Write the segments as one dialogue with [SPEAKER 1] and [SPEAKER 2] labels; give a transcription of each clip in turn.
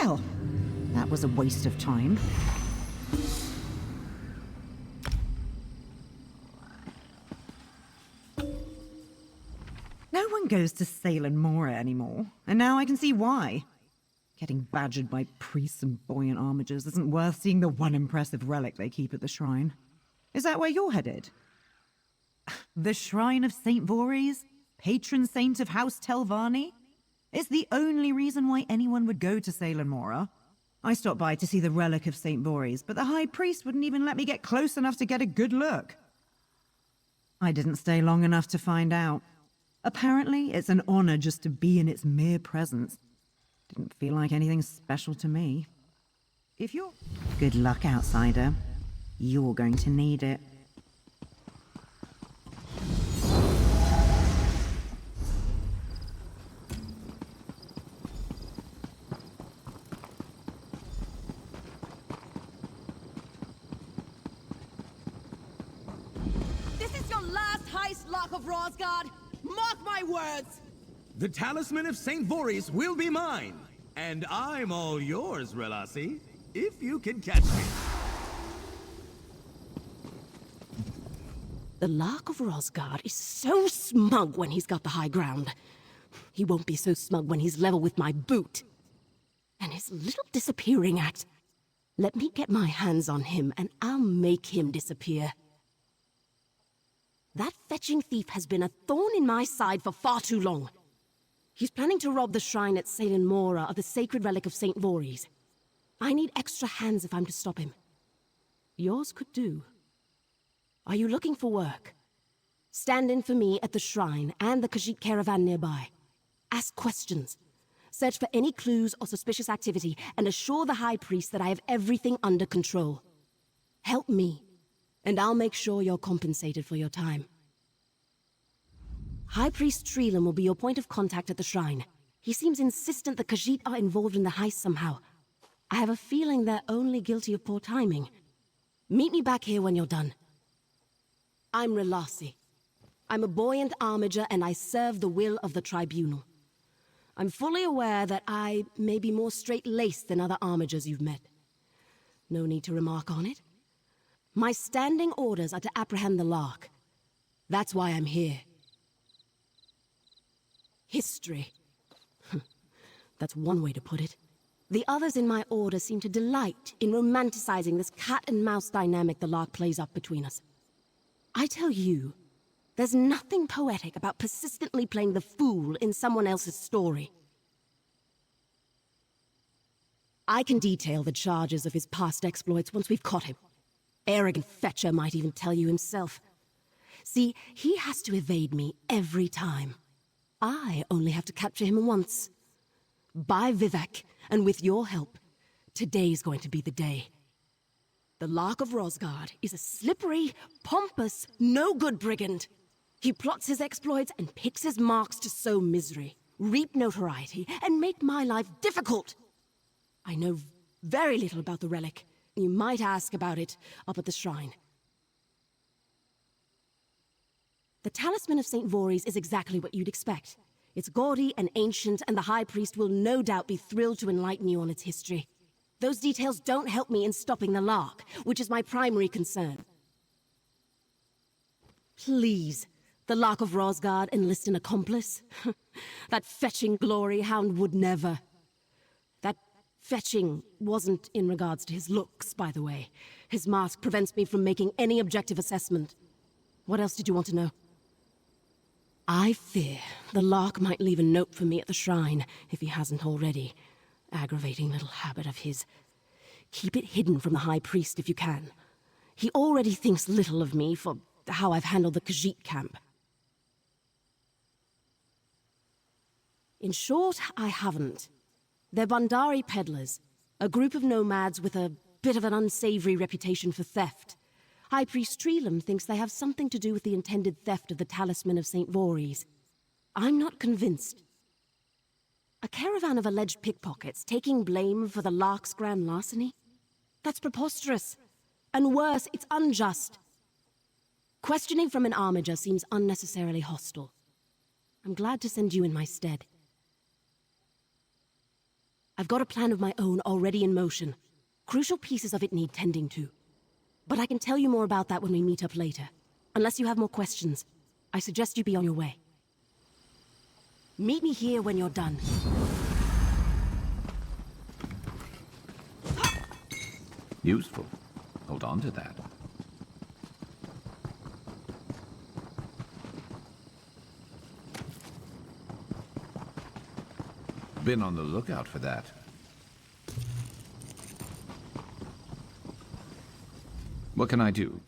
[SPEAKER 1] Well, that was a waste of time. No one goes to Salem Mora anymore, and now I can see why. Getting badgered by priests and buoyant armigers isn't worth seeing the one impressive relic they keep at the shrine. Is that where you're headed? The Shrine of St. Voorhees? Patron saint of House Telvanni? It's the only reason why anyone would go to Salem Mora. I stopped by to see the relic of St. Voorhees, but the High Priest wouldn't even let me get close enough to get a good look. I didn't stay long enough to find out. Apparently, it's an honor just to be in its mere presence. Didn't feel like anything special to me. If you're... Good luck, outsider. You're going to need it.
[SPEAKER 2] This is your last heist, Lock of Rosgard! Mark my words!
[SPEAKER 3] The talisman of St. Voorhees will be mine, and I'm all yours, Relasi, if you can catch me.
[SPEAKER 2] The Lark of Rosgard is so smug when he's got the high ground. He won't be so smug when he's level with my boot. And his little disappearing act. Let me get my hands on him and I'll make him disappear. That fetching thief has been a thorn in my side for far too long. He's planning to rob the shrine at Salem Mora of the sacred relic of St. Voorhees. I need extra hands if I'm to stop him. Yours could do. Are you looking for work? Stand in for me at the shrine and the Khajiit caravan nearby. Ask questions. Search for any clues or suspicious activity and assure the High Priest that I have everything under control. Help me, and I'll make sure you're compensated for your time. High Priest Treelam will be your point of contact at the shrine. He seems insistent the Khajiit are involved in the heist somehow. I have a feeling they're only guilty of poor timing. Meet me back here when you're done. I'm Relasi. I'm a Buoyant Armiger and I serve the will of the Tribunal. I'm fully aware that I may be more straight-laced than other Armigers you've met. No need to remark on it. My standing orders are to apprehend the Lark. That's why I'm here. History. That's one way to put it. The others in my order seem to delight in romanticizing this cat-and-mouse dynamic the Lark plays up between us. I tell you, there's nothing poetic about persistently playing the fool in someone else's story. I can detail the charges of his past exploits once we've caught him. Arrogant Fetcher might even tell you himself. See, he has to evade me every time. I only have to capture him once. By Vivek, and with your help, today's going to be the day. The Lark of Rosgard is a slippery, pompous, no-good brigand. He plots his exploits and picks his marks to sow misery, reap notoriety, and make my life difficult. I know very little about the relic. You might ask about it up at the shrine. The Talisman of St. Voorhees is exactly what you'd expect. It's gaudy and ancient, and the High Priest will no doubt be thrilled to enlighten you on its history. Those details don't help me in stopping the Lark, which is my primary concern. Please, the Lark of Rosgard enlist an accomplice? That fetching glory hound would never. That fetching wasn't in regards to his looks, by the way. His mask prevents me from making any objective assessment. What else did you want to know? I fear the Lark might leave a note for me at the shrine, if he hasn't already. Aggravating little habit of his. Keep it hidden from the High Priest if you can. He already thinks little of me for how I've handled the Khajiit camp. In short, I haven't. They're Bandari peddlers, a group of nomads with a bit of an unsavory reputation for theft. High Priest Treelam thinks they have something to do with the intended theft of the Talisman of St. Voorhees. I'm not convinced. A caravan of alleged pickpockets taking blame for the Lark's grand larceny? That's preposterous. And worse, it's unjust. Questioning from an Armiger seems unnecessarily hostile. I'm glad to send you in my stead. I've got a plan of my own already in motion. Crucial pieces of it need tending to. But I can tell you more about that when we meet up later. Unless you have more questions, I suggest you be on your way. Meet me here when you're done.
[SPEAKER 4] Useful. Hold on to that. Been on the lookout for that. What can I do?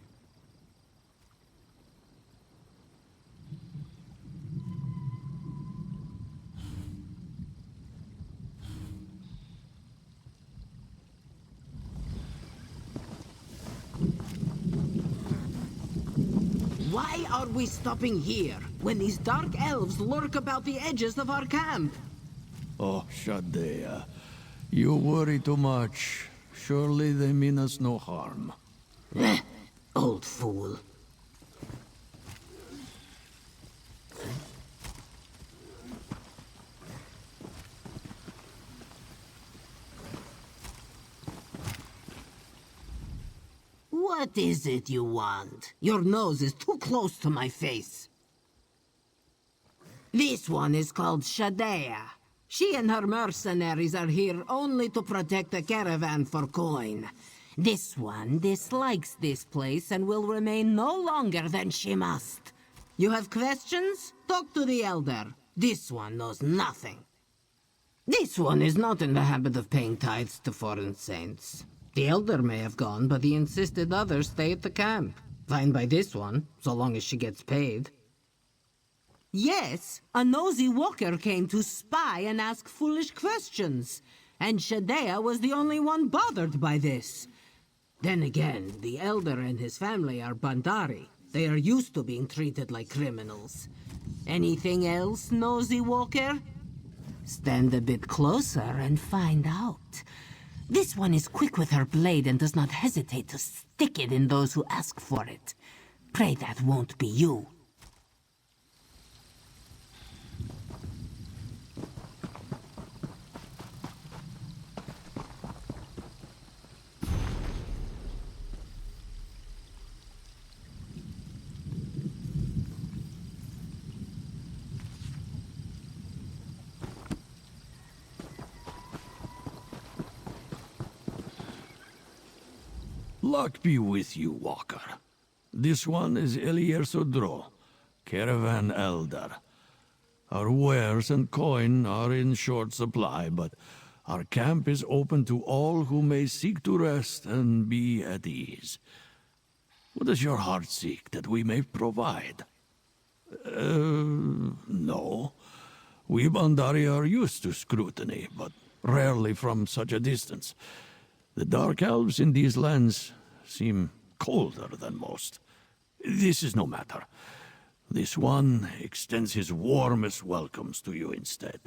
[SPEAKER 5] Why are we stopping here, when these dark elves lurk about the edges of our camp?
[SPEAKER 6] Oh, Shadea, you worry too much. Surely they mean us no harm.
[SPEAKER 5] Old fool. What is it you want? Your nose is too close to my face. This one is called Shadea. She and her mercenaries are here only to protect the caravan for coin. This one dislikes this place and will remain no longer than she must. You have questions? Talk to the elder. This one knows nothing. This one is not in the habit of paying tithes to foreign saints. The elder may have gone, but he insisted others stay at the camp. Fine by this one, so long as she gets paid. Yes, a nosy walker came to spy and ask foolish questions, and Shadea was the only one bothered by this. Then again, the elder and his family are Bandari. They are used to being treated like criminals. Anything else, nosy walker? Stand a bit closer and find out. This one is quick with her blade and does not hesitate to stick it in those who ask for it. Pray that won't be you.
[SPEAKER 6] Luck be with you, Walker. This one is Elier Sodro, Caravan Elder. Our wares and coin are in short supply, but our camp is open to all who may seek to rest and be at ease. What does your heart seek that we may provide? No. We Bandari are used to scrutiny, but rarely from such a distance. The dark elves in these lands seem colder than most. This is no matter. This one extends his warmest welcomes to you instead.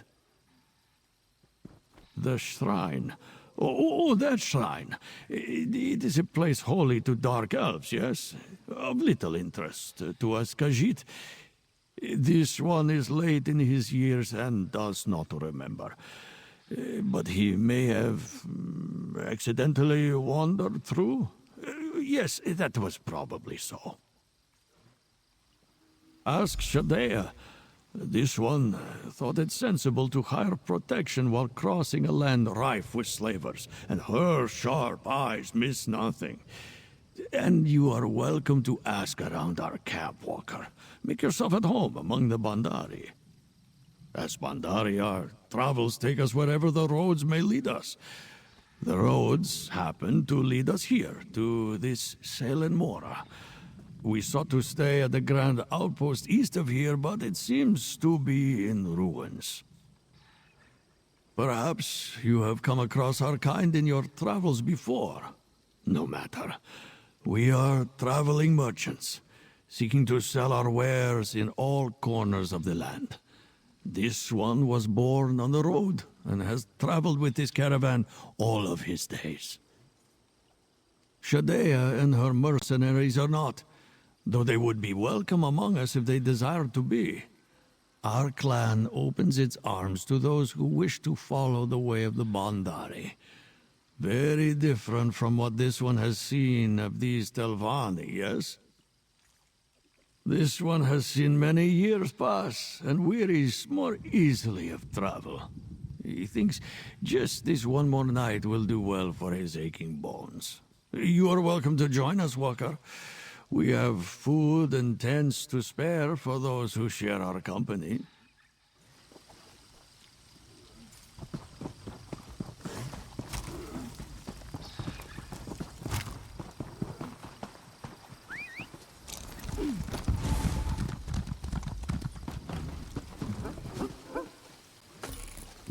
[SPEAKER 6] The shrine. Oh, that shrine. It is a place holy to dark elves, yes? Of little interest to us Khajiit. This one is late in his years and does not remember. But he may have accidentally wandered through? Yes, that was probably so. Ask Shadea. This one thought it sensible to hire protection while crossing a land rife with slavers, and her sharp eyes miss nothing. And you are welcome to ask around our camp, Walker. Make yourself at home among the Bandari. As Bandari, our travels take us wherever the roads may lead us. The roads happen to lead us here, to this Selen Mora. We sought to stay at the grand outpost east of here, but it seems to be in ruins. Perhaps you have come across our kind in your travels before. No matter. We are traveling merchants, seeking to sell our wares in all corners of the land. This one was born on the road and has traveled with this caravan all of his days. Shadea and her mercenaries are not, though they would be welcome among us if they desired to be. Our clan opens its arms to those who wish to follow the way of the Bondari. Very different from what this one has seen of these Telvanni, yes? This one has seen many years pass, and wearies more easily of travel. He thinks just this one more night will do well for his aching bones. You are welcome to join us, Walker. We have food and tents to spare for those who share our company.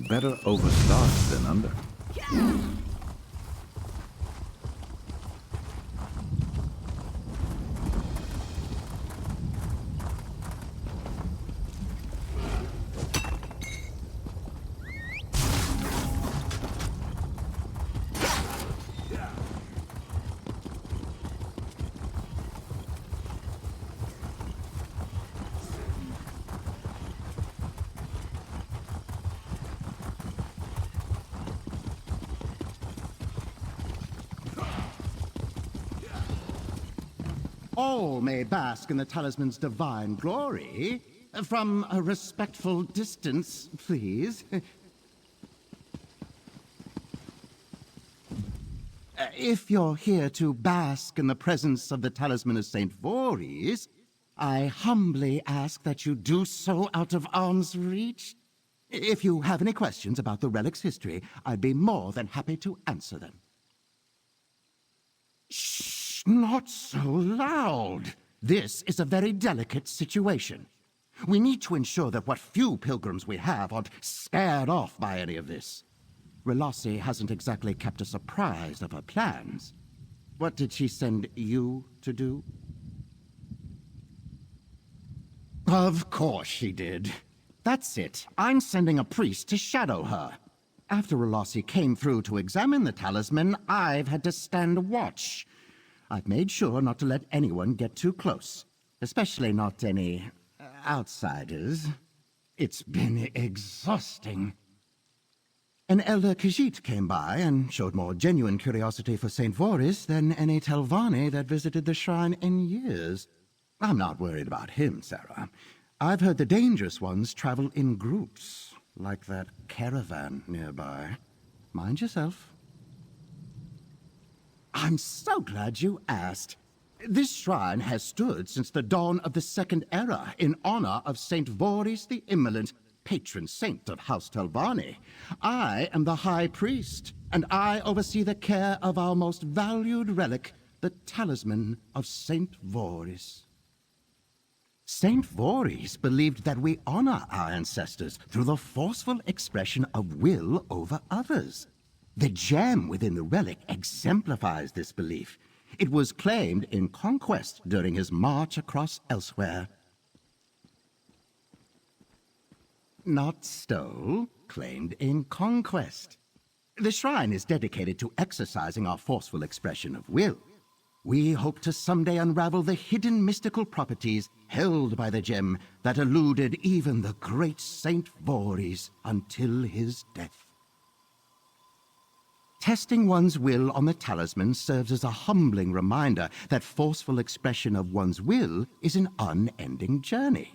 [SPEAKER 4] Better overstocked than under.
[SPEAKER 7] All may bask in the talisman's divine glory. From a respectful distance, please. If you're here to bask in the presence of the talisman of St. Voorhees, I humbly ask that you do so out of arm's reach. If you have any questions about the relic's history, I'd be more than happy to answer them. Shh, not so loud. This is a very delicate situation. We need to ensure that what few pilgrims we have aren't scared off by any of this. Relassi hasn't exactly kept us apprised of her plans. What did she send you to do? Of course she did. That's it. I'm sending a priest to shadow her. After Relassi came through to examine the talisman, I've had to stand watch. I've made sure not to let anyone get too close, especially not any outsiders. It's been exhausting. An Elder Khajiit came by and showed more genuine curiosity for St. Voorhees than any Telvanni that visited the shrine in years. I'm not worried about him, Sarah. I've heard the dangerous ones travel in groups, like that caravan nearby. Mind yourself. I'm so glad you asked. This shrine has stood since the dawn of the Second Era in honor of St. Voorhees the Immolent, patron saint of House Telvanni. I am the High Priest, and I oversee the care of our most valued relic, the Talisman of St. Voorhees. St. Voorhees believed that we honor our ancestors through the forceful expression of will over others. The gem within the relic exemplifies this belief. It was claimed in conquest during his march across elsewhere. Not stole, claimed in conquest. The shrine is dedicated to exercising our forceful expression of will. We hope to someday unravel the hidden mystical properties held by the gem that eluded even the great Saint Voorhees until his death. Testing one's will on the talisman serves as a humbling reminder that forceful expression of one's will is an unending journey.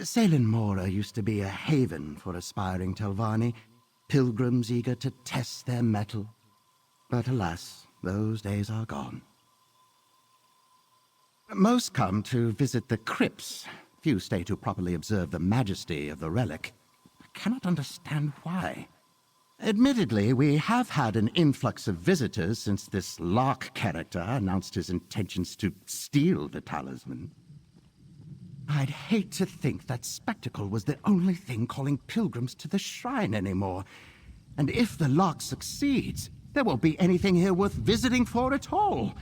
[SPEAKER 7] Ceylon Mora used to be a haven for aspiring Telvanni, pilgrims eager to test their mettle. But alas, those days are gone. Most come to visit the crypts. Few stay to properly observe the majesty of the relic. I cannot understand why. Admittedly, we have had an influx of visitors since this Lark character announced his intentions to steal the talisman. I'd hate to think that spectacle was the only thing calling pilgrims to the shrine anymore. And if the Lark succeeds, there won't be anything here worth visiting for at all.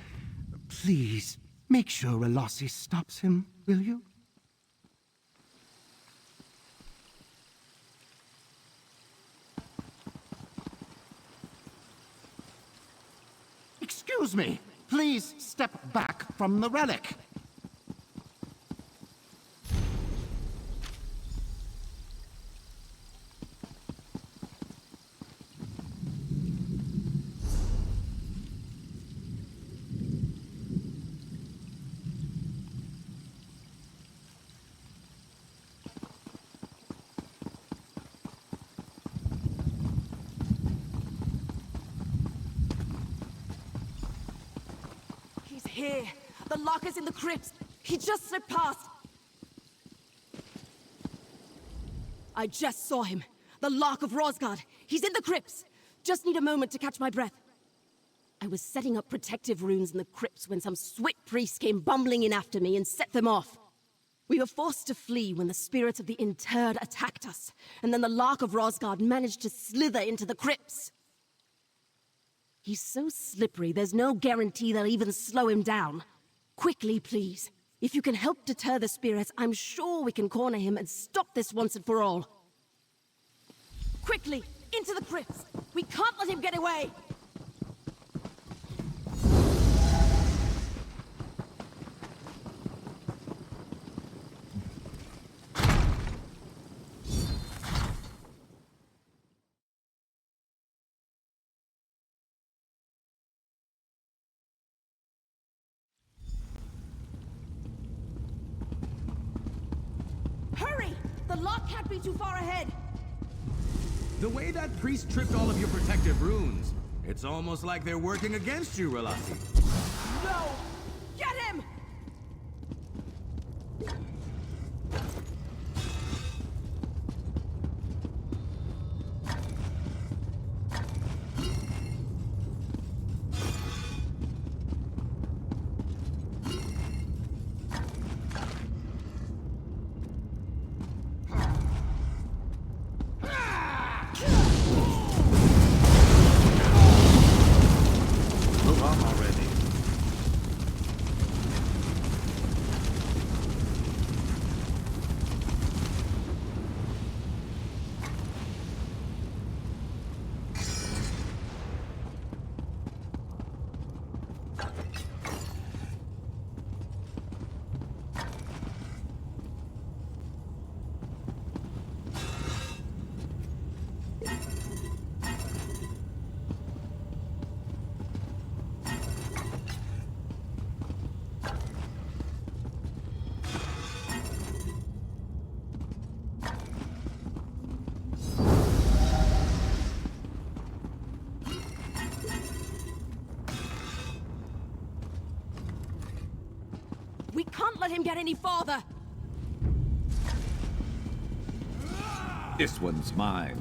[SPEAKER 7] Please, make sure Relassi stops him, will you? Excuse me. Please step back from the relic.
[SPEAKER 2] here. The locker's in the crypts. He just slipped past. I just saw him. The Lock of Rosgard. He's in the crypts. Just need a moment to catch my breath. I was setting up protective runes in the crypts when some swit priests came bumbling in after me and set them off. We were forced to flee when the spirits of the interred attacked us, and then the Lock of Rosgard managed to slither into the crypts. He's so slippery, there's no guarantee they'll even slow him down. Quickly, please. If you can help deter the spirits, I'm sure we can corner him and stop this once and for all. Quickly, into the crypts! We can't let him get away! Hurry! The lock can't be too far ahead!
[SPEAKER 3] The way that priest tripped all of your protective runes, it's almost like they're working against you, Relasi.
[SPEAKER 2] No! Get him!
[SPEAKER 4] Move on already.
[SPEAKER 2] We can't let him get any farther!
[SPEAKER 4] This one's mine.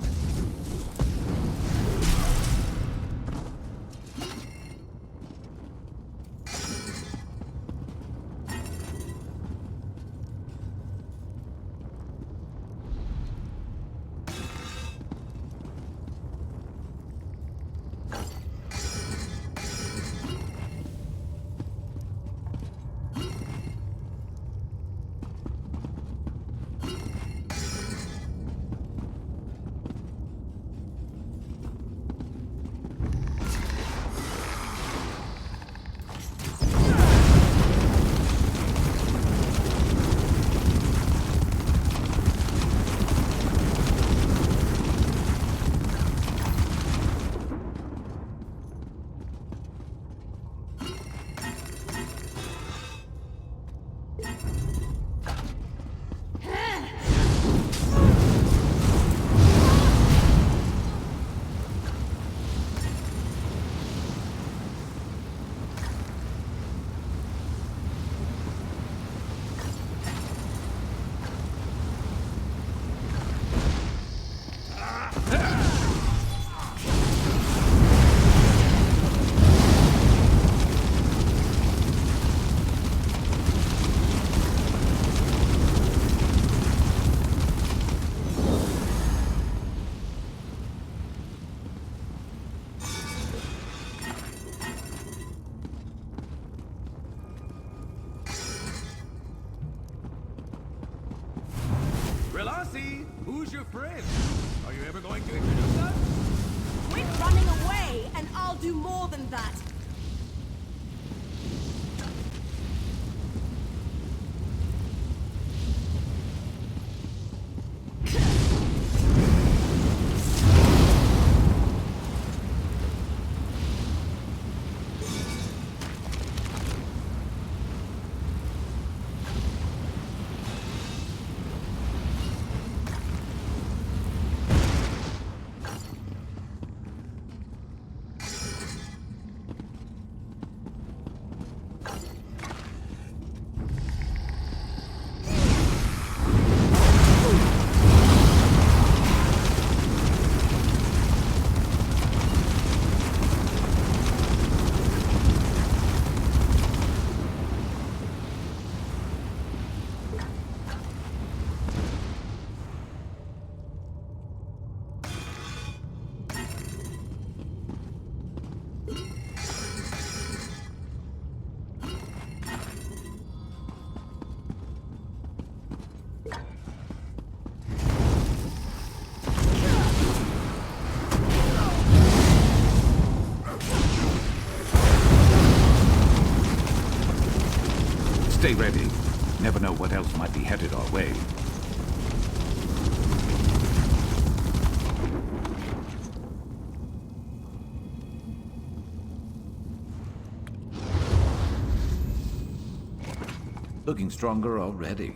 [SPEAKER 3] Relasi, who's your friend? Are you ever going to introduce us?
[SPEAKER 2] Quit running away, and I'll do more than that!
[SPEAKER 4] Stay ready. Never know what else might be headed our way. Looking stronger already.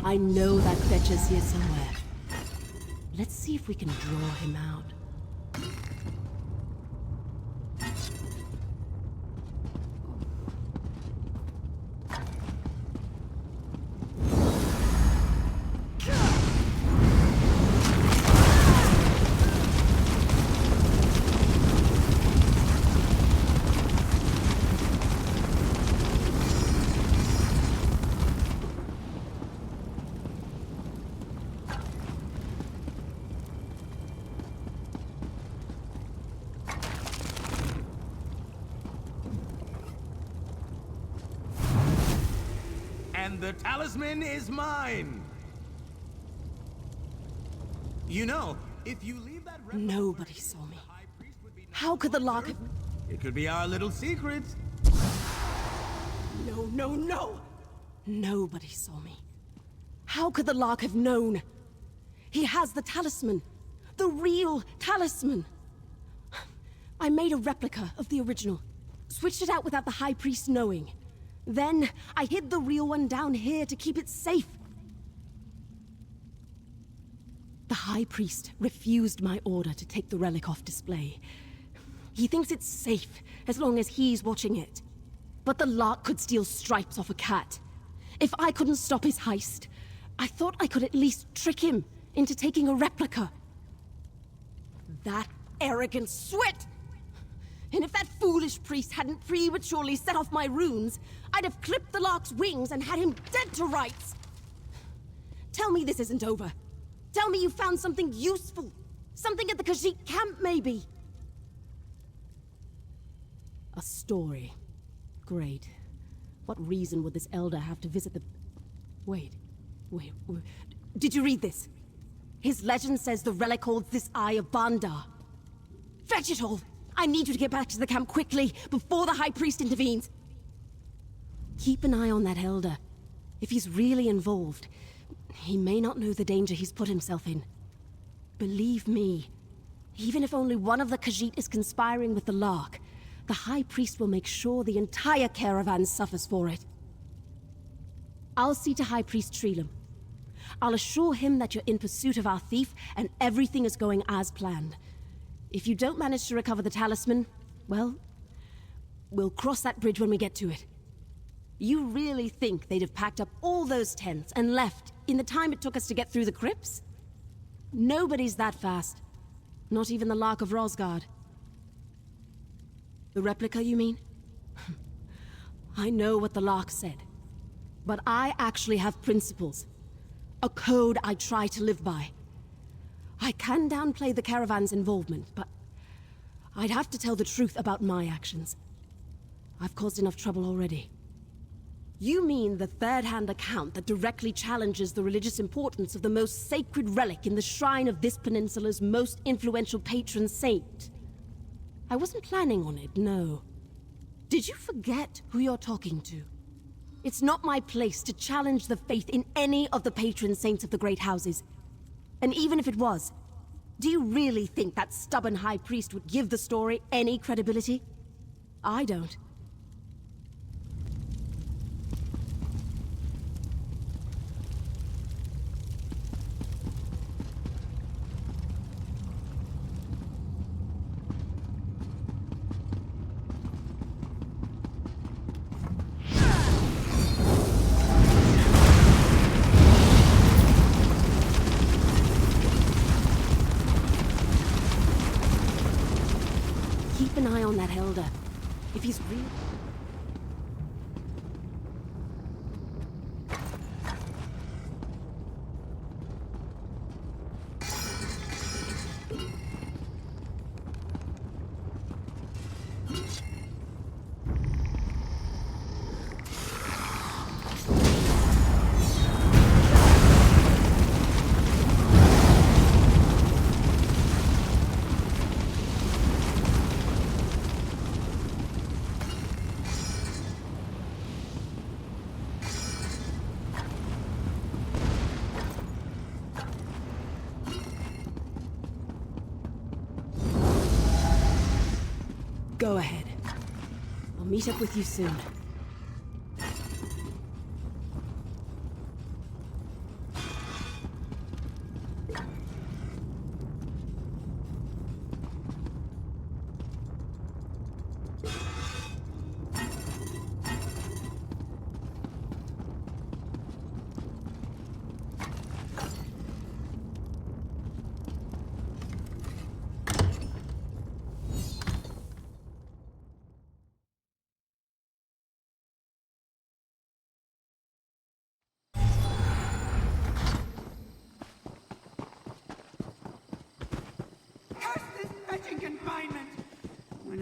[SPEAKER 2] I know that Fetcher's here somewhere. Let's see if we can draw him out.
[SPEAKER 3] And the talisman is mine! You know, if you leave that replica
[SPEAKER 2] Nobody
[SPEAKER 3] where it
[SPEAKER 2] saw
[SPEAKER 3] is,
[SPEAKER 2] me.
[SPEAKER 3] the High Priest would be
[SPEAKER 2] How could the lock have...
[SPEAKER 3] It could be our little secret.
[SPEAKER 2] No. Nobody saw me. How could the Lark have known? He has the talisman. The real talisman. I made a replica of the original. Switched it out without the High Priest knowing. Then, I hid the real one down here to keep it safe. The High Priest refused my order to take the relic off display. He thinks it's safe, as long as he's watching it. But the Lark could steal stripes off a cat. If I couldn't stop his heist, I thought I could at least trick him into taking a replica. That arrogant swit! And if that foolish priest hadn't prematurely set off my runes, I'd have clipped the Lark's wings and had him dead to rights! Tell me this isn't over. Tell me you found something useful. Something at the Khajiit camp, maybe. A story. Great. What reason would this elder have to visit the... Wait. Did you read this? His legend says the relic holds this Eye of Bandar. Fetch it all! I need you to get back to the camp quickly, before the High Priest intervenes. Keep an eye on that elder. If he's really involved, he may not know the danger he's put himself in. Believe me, even if only one of the Khajiit is conspiring with the Lark, the High Priest will make sure the entire caravan suffers for it. I'll see to High Priest Treelam. I'll assure him that you're in pursuit of our thief and everything is going as planned. If you don't manage to recover the talisman, well, we'll cross that bridge when we get to it. You really think they'd have packed up all those tents and left in the time it took us to get through the crypts? Nobody's that fast. Not even the Lark of Rosgard. The replica, you mean? I know what the Lark said. But I actually have principles. A code I try to live by. I can downplay the caravan's involvement, but I'd have to tell the truth about my actions. I've caused enough trouble already. You mean the third-hand account that directly challenges the religious importance of the most sacred relic in the shrine of this peninsula's most influential patron saint? I wasn't planning on it, no. Did you forget who you're talking to? It's not my place to challenge the faith in any of the patron saints of the great houses. And even if it was, do you really think that stubborn High Priest would give the story any credibility? I don't. Keep an eye on that elder. If he's real... Go ahead. I'll meet up with you soon.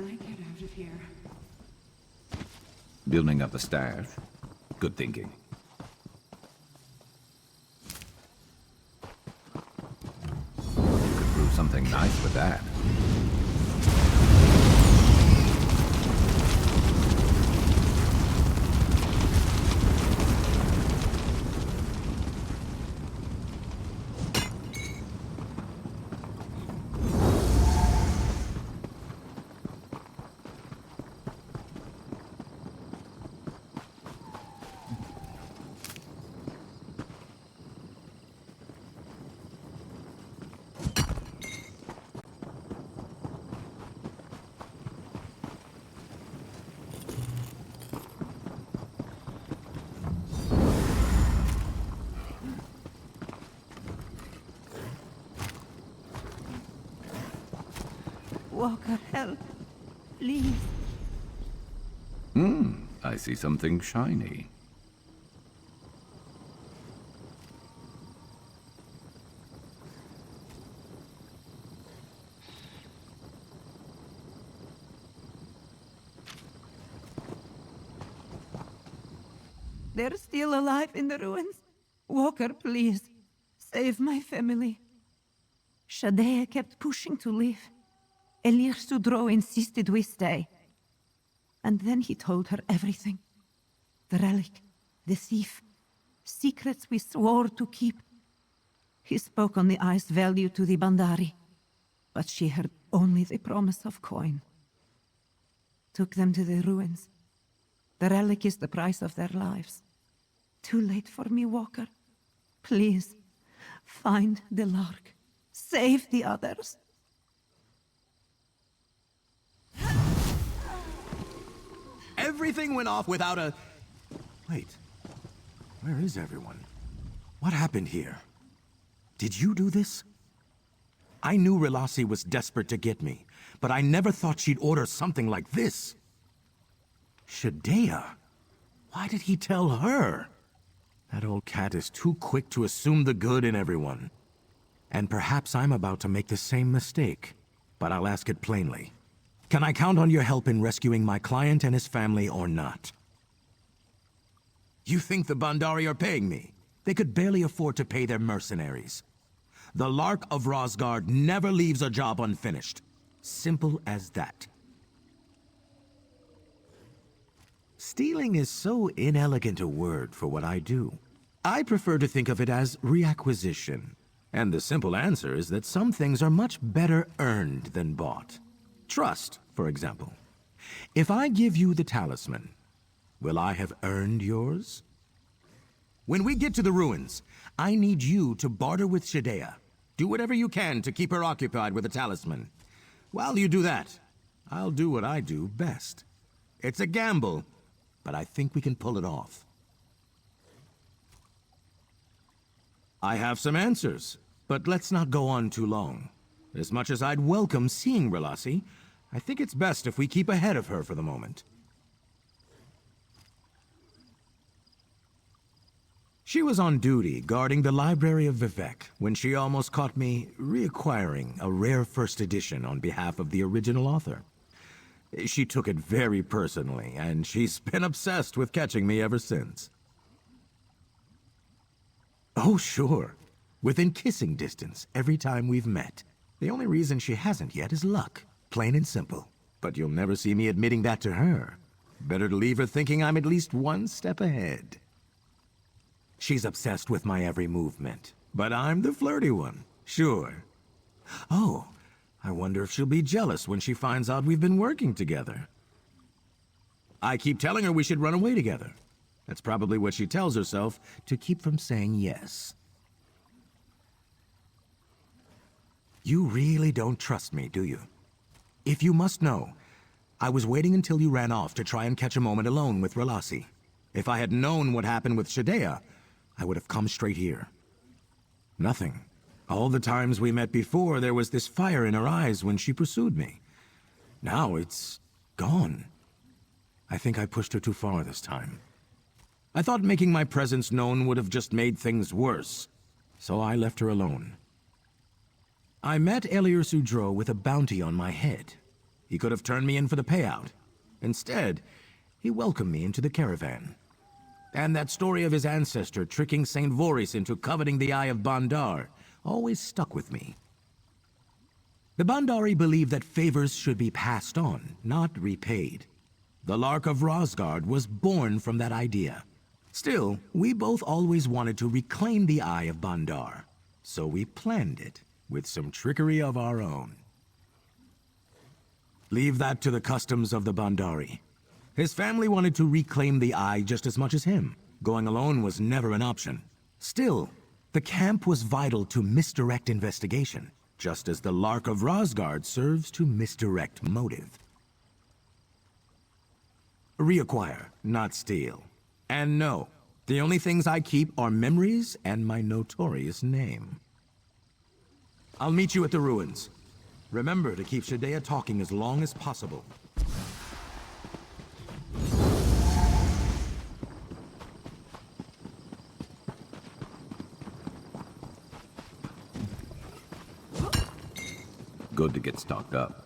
[SPEAKER 2] I get out of here?
[SPEAKER 4] Building up the stash. Good thinking. You could brew something nice with that.
[SPEAKER 1] Walker, help. Please.
[SPEAKER 4] I see something shiny.
[SPEAKER 1] They're still alive in the ruins. Walker, please. Save my family. Shadea kept pushing to leave. Elir Sudro insisted we stay. And then he told her everything. The relic, the thief, secrets we swore to keep. He spoke on the ice value to the Bandari, but she heard only the promise of coin. Took them to the ruins. The relic is the price of their lives. Too late for me, Walker. Please, find the Lark. Save the others.
[SPEAKER 3] Everything went off without a... Wait. Where is everyone? What happened here? Did you do this? I knew Relasi was desperate to get me, but I never thought she'd order something like this. Shadea? Why did he tell her? That old cat is too quick to assume the good in everyone. And perhaps I'm about to make the same mistake, but I'll ask it plainly. Can I count on your help in rescuing my client and his family or not? You think the Bandari are paying me? They could barely afford to pay their mercenaries. The Lark of Rosgard never leaves a job unfinished. Simple as that. Stealing is so inelegant a word for what I do. I prefer to think of it as reacquisition. And the simple answer is that some things are much better earned than bought. Trust, for example. If I give you the talisman, will I have earned yours? When we get to the ruins, I need you to barter with Shadea. Do whatever you can to keep her occupied with the talisman. While you do that, I'll do what I do best. It's a gamble, but I think we can pull it off. I have some answers, but let's not go on too long. As much as I'd welcome seeing Relasi, I think it's best if we keep ahead of her for the moment. She was on duty guarding the Library of Vivec when she almost caught me reacquiring a rare first edition on behalf of the original author. She took it very personally, and she's been obsessed with catching me ever since. Oh, sure. Within kissing distance every time we've met. The only reason she hasn't yet is luck. Plain and simple. But you'll never see me admitting that to her. Better to leave her thinking I'm at least one step ahead. She's obsessed with my every movement. But I'm the flirty one. Sure. Oh, I wonder if she'll be jealous when she finds out we've been working together. I keep telling her we should run away together. That's probably what she tells herself to keep from saying yes. You really don't trust me, do you? If you must know, I was waiting until you ran off to try and catch a moment alone with Relasi. If I had known what happened with Shadea, I would have come straight here. Nothing. All the times we met before, there was this fire in her eyes when she pursued me. Now it's gone. I think I pushed her too far this time. I thought making my presence known would have just made things worse, so I left her alone. I met Elir Sudro with a bounty on my head. He could have turned me in for the payout. Instead, he welcomed me into the caravan. And that story of his ancestor tricking St. Voris into coveting the Eye of Bandar always stuck with me. The Bandari believed that favors should be passed on, not repaid. The Lark of Rosgard was born from that idea. Still, we both always wanted to reclaim the Eye of Bandar, so we planned it with some trickery of our own. Leave that to the customs of the Bandari. His family wanted to reclaim the Eye just as much as him. Going alone was never an option. Still, the camp was vital to misdirect investigation, just as the Lark of Rosgard serves to misdirect motive. Reacquire, not steal. And no, the only things I keep are memories and my notorious name. I'll meet you at the ruins. Remember to keep Shadea talking as long as possible.
[SPEAKER 4] Good to get stocked up.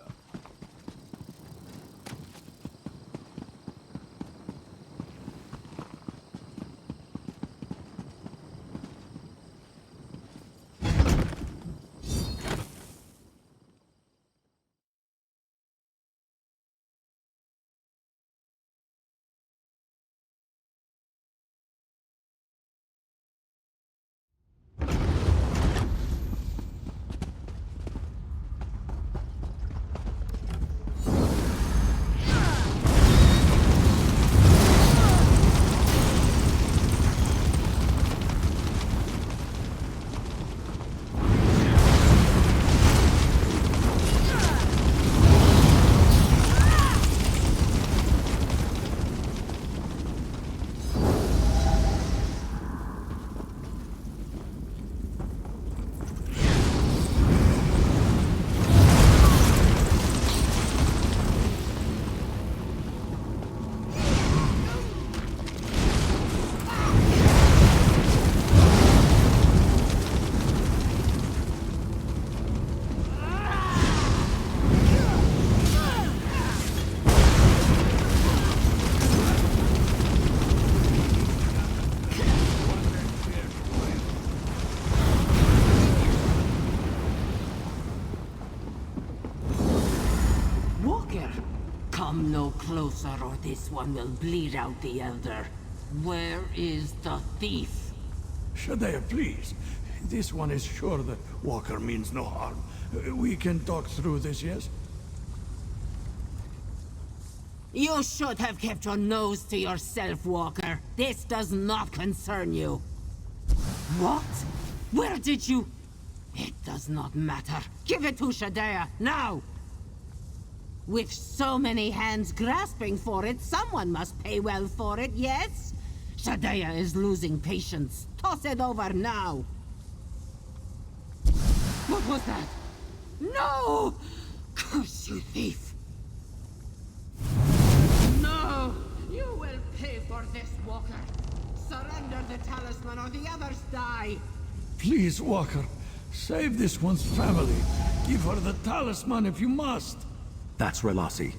[SPEAKER 5] Come no closer, or this one will bleed out the Elder. Where is the thief?
[SPEAKER 6] Shadea, please. This one is sure that Walker means no harm. We can talk through this, yes?
[SPEAKER 5] You should have kept your nose to yourself, Walker. This does not concern you. What? Where did you... It does not matter. Give it to Shadea, now! With so many hands grasping for it, someone must pay well for it, yes? Shadea is losing patience. Toss it over now! What was that? No! Curse you, thief! No! You will pay for this, Walker! Surrender the talisman or the others die!
[SPEAKER 6] Please, Walker. Save this one's family. Give her the talisman if you must.
[SPEAKER 3] That's Relasi.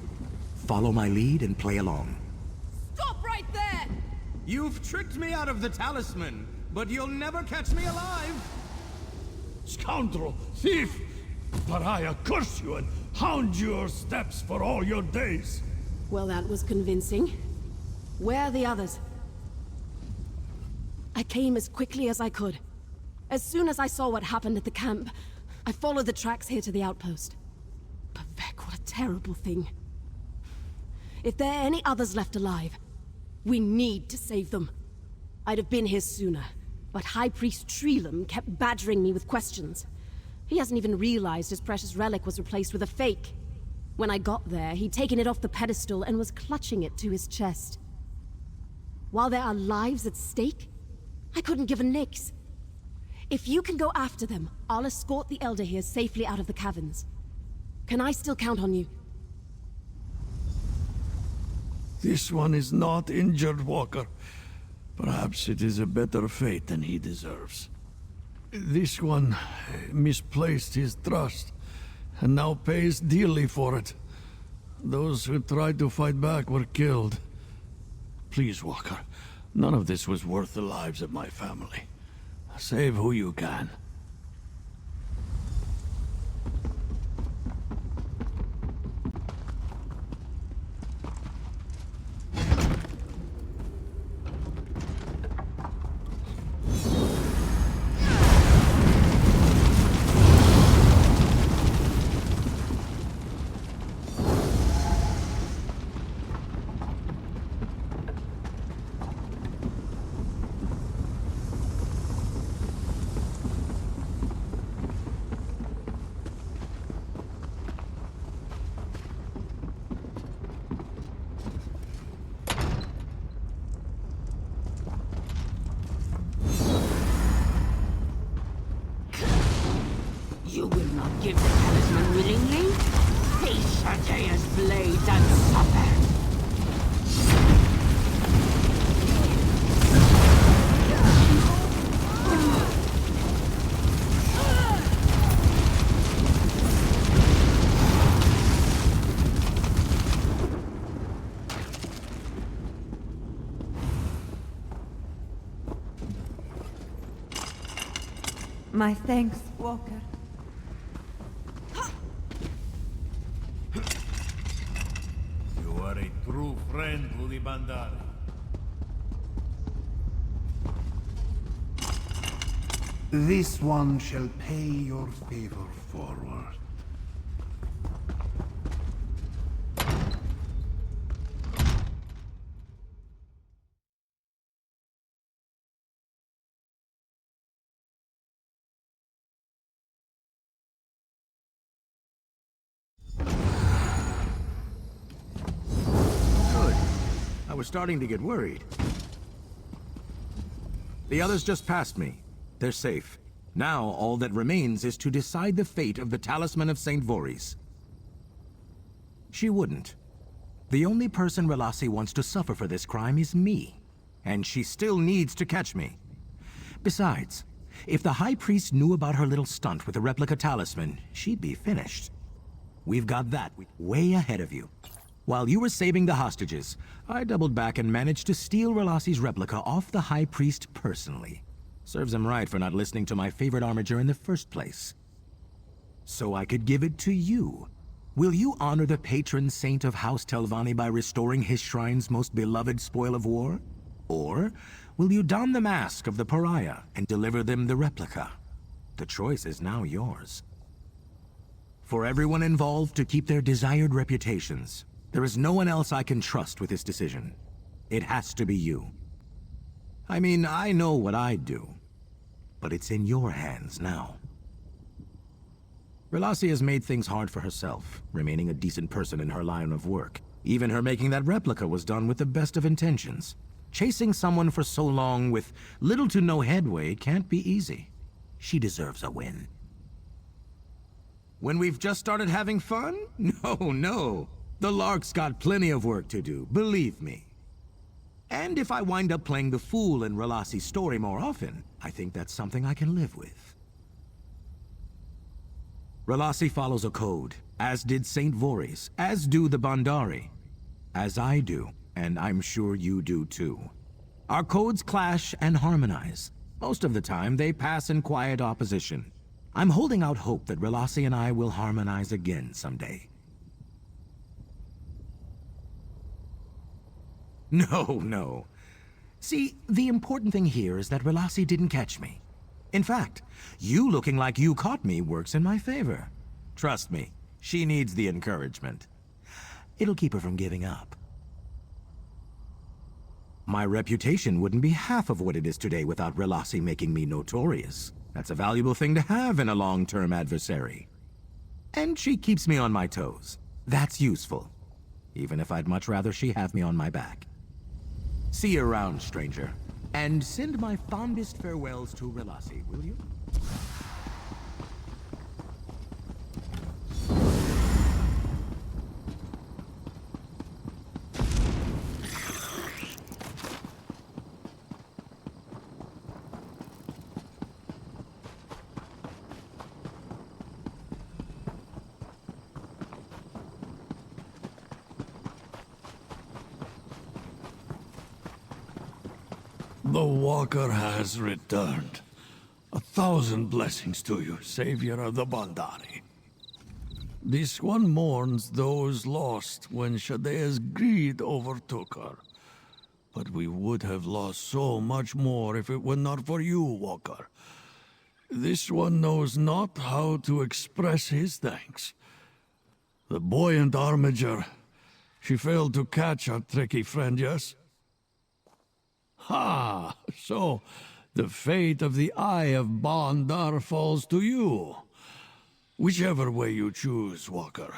[SPEAKER 3] Follow my lead and play along.
[SPEAKER 2] Stop right there!
[SPEAKER 3] You've tricked me out of the talisman, but you'll never catch me alive!
[SPEAKER 6] Scoundrel! Thief! Pariah, curse you and hound your steps for all your days!
[SPEAKER 2] Well, that was convincing. Where are the others? I came as quickly as I could. As soon as I saw what happened at the camp, I followed the tracks here to the outpost. But Vec, what a terrible thing. If there are any others left alive, we need to save them. I'd have been here sooner, but High Priest Treelam kept badgering me with questions. He hasn't even realized his precious relic was replaced with a fake. When I got there, he'd taken it off the pedestal and was clutching it to his chest. While there are lives at stake, I couldn't give a nix. If you can go after them, I'll escort the Elder here safely out of the caverns. Can I still count on you?
[SPEAKER 6] This one is not injured, Walker. Perhaps it is a better fate than he deserves. This one misplaced his trust, and now pays dearly for it. Those who tried to fight back were killed. Please, Walker, none of this was worth the lives of my family. Save who you can.
[SPEAKER 5] You will not give the talisman willingly? Face Shadea's blades and suffer!
[SPEAKER 1] My thanks, Walker.
[SPEAKER 8] You are a true friend to the Bandari. This one shall pay your favor forward.
[SPEAKER 3] Good. I was starting to get worried. The others just passed me. They're safe. Now, all that remains is to decide the fate of the Talisman of St. Voorhees. She wouldn't. The only person Relassi wants to suffer for this crime is me. And she still needs to catch me. Besides, if the High Priest knew about her little stunt with the replica talisman, she'd be finished. We've got that way ahead of you. While you were saving the hostages, I doubled back and managed to steal Relassi's replica off the High Priest personally. Serves him right for not listening to my favorite armiger in the first place. So I could give it to you. Will you honor the patron saint of House Telvanni by restoring his shrine's most beloved spoil of war? Or will you don the mask of the pariah and deliver them the replica? The choice is now yours. For everyone involved to keep their desired reputations, there is no one else I can trust with this decision. It has to be you. I mean, I know what I'd do, but it's in your hands now. Relassi has made things hard for herself, remaining a decent person in her line of work. Even her making that replica was done with the best of intentions. Chasing someone for so long with little to no headway can't be easy. She deserves a win. When we've just started having fun? No. The Lark's got plenty of work to do, believe me. And if I wind up playing the fool in Relassi's story more often, I think that's something I can live with. Relassi follows a code, as did St. Voorhees, as do the Bandari. As I do, and I'm sure you do too. Our codes clash and harmonize. Most of the time, they pass in quiet opposition. I'm holding out hope that Relassi and I will harmonize again someday. No. See, the important thing here is that Relassi didn't catch me. In fact, you looking like you caught me works in my favor. Trust me, she needs the encouragement. It'll keep her from giving up. My reputation wouldn't be half of what it is today without Relassi making me notorious. That's a valuable thing to have in a long-term adversary. And she keeps me on my toes. That's useful. Even if I'd much rather she have me on my back. See you around, stranger. And send my fondest farewells to Relassi, will you?
[SPEAKER 6] The Walker has returned. 1,000 blessings to you, savior of the Bandari. This one mourns those lost when Shadea's greed overtook her. But we would have lost so much more if it were not for you, Walker. This one knows not how to express his thanks. The Buoyant Armiger, she failed to catch our tricky friend, yes? Ha! So, the fate of the Eye of Bandar falls to you. Whichever way you choose, Walker.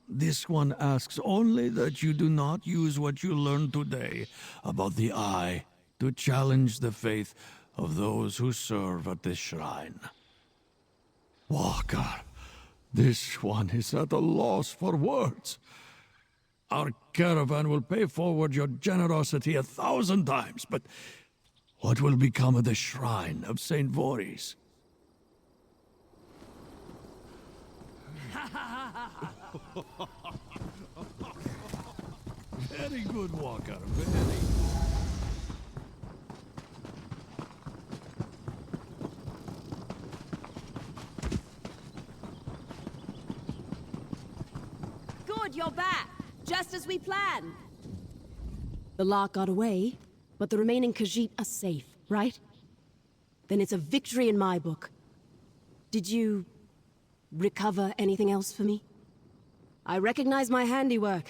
[SPEAKER 6] This one asks only that you do not use what you learned today about the Eye to challenge the faith of those who serve at this shrine. Walker, this one is at a loss for words. Our caravan will pay forward your generosity 1,000 times, but what will become of the shrine of St. Voorhees? Very good, Walker, very.
[SPEAKER 2] Good, you're back. Just as we planned. The Lark got away, but the remaining Khajiit are safe, right? Then it's a victory in my book. Did you recover anything else for me? I recognize my handiwork.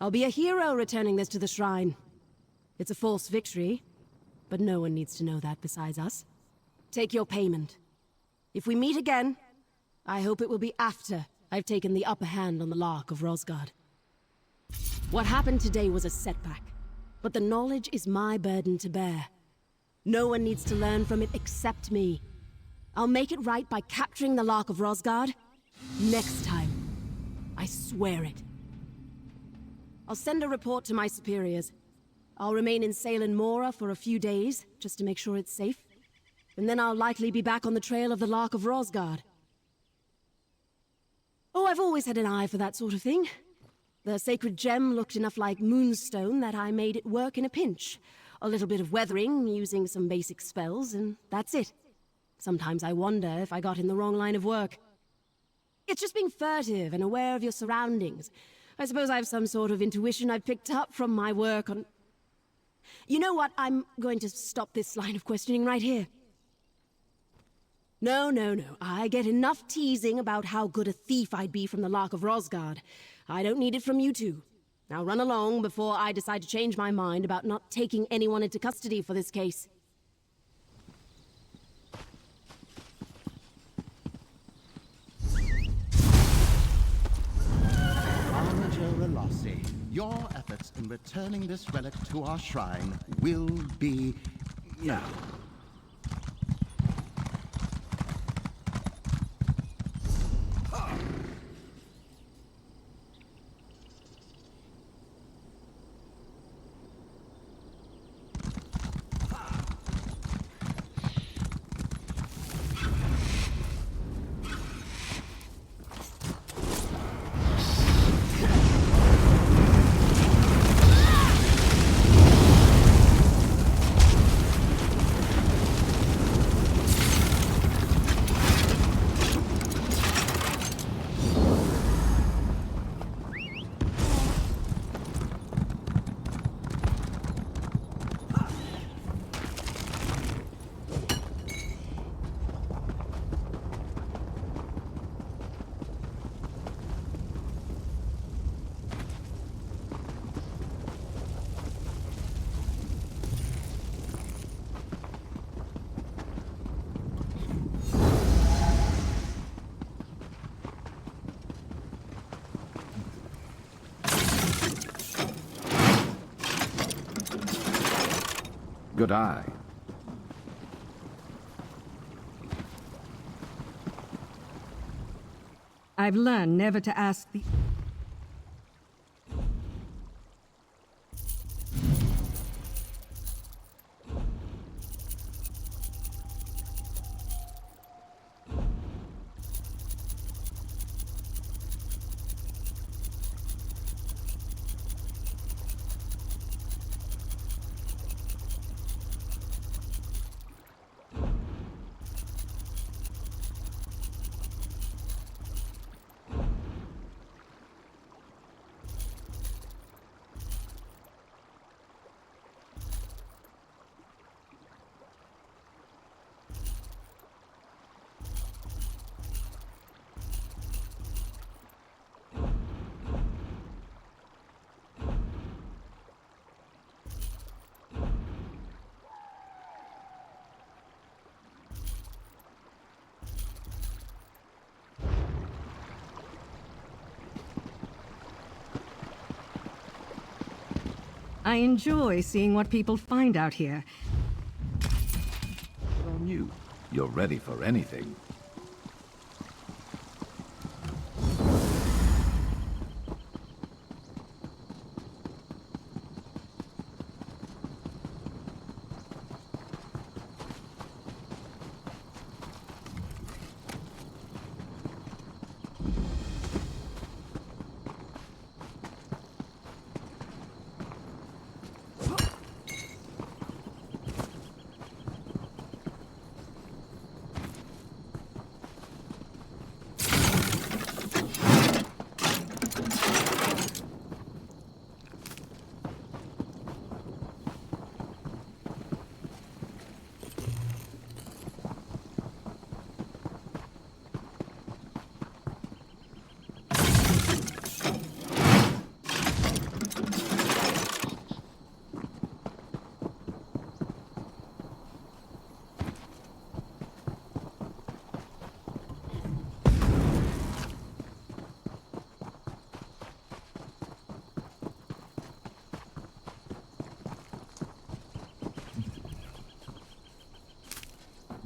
[SPEAKER 2] I'll be a hero returning this to the shrine. It's a false victory, but no one needs to know that besides us. Take your payment. If we meet again, I hope it will be after I've taken the upper hand on the Lark of Rosgard. What happened today was a setback, but the knowledge is my burden to bear. No one needs to learn from it except me. I'll make it right by capturing the Lark of Rosgard next time. I swear it. I'll send a report to my superiors. I'll remain in Salem Mora for a few days, just to make sure it's safe. And then I'll likely be back on the trail of the Lark of Rosgard. Oh, I've always had an eye for that sort of thing. The sacred gem looked enough like moonstone that I made it work in a pinch. A little bit of weathering, using some basic spells, and that's it. Sometimes I wonder if I got in the wrong line of work. It's just being furtive and aware of your surroundings. I suppose I have some sort of intuition I've picked up from my work on... You know what? I'm going to stop this line of questioning right here. No. I get enough teasing about how good a thief I'd be from the Lark of Rosgard. I don't need it from you two. Now run along before I decide to change my mind about not taking anyone into custody for this case.
[SPEAKER 7] Armiger Relossi, your efforts in returning this relic to our shrine will be... now.
[SPEAKER 4] Good eye.
[SPEAKER 9] I've learned never to ask the... I enjoy seeing what people find out here.
[SPEAKER 4] Good on you. You're ready for anything.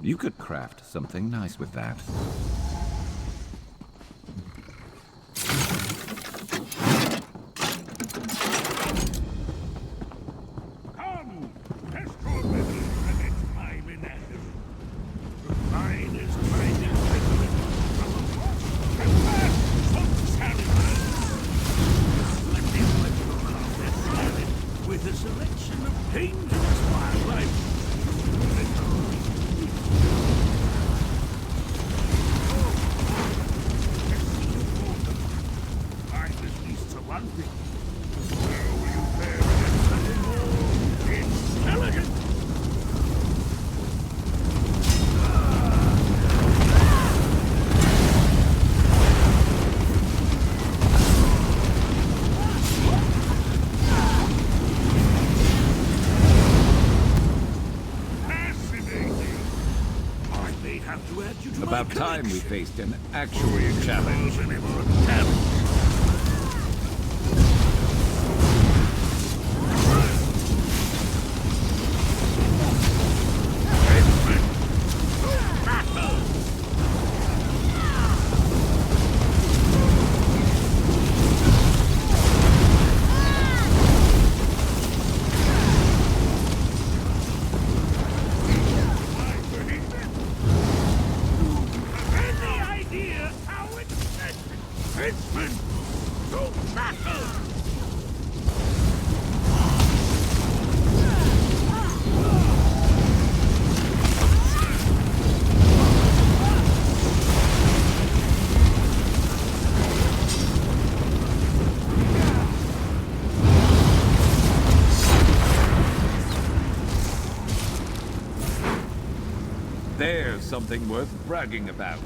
[SPEAKER 4] You could craft something nice with that.
[SPEAKER 6] Come, test your mettle against my menagerie. Mine is mighty resonant from a fox and fast from salad. Splendid electro contest salad with a selection of dangerous wildlife.
[SPEAKER 4] About time we faced an actual challenge. There's something worth bragging about.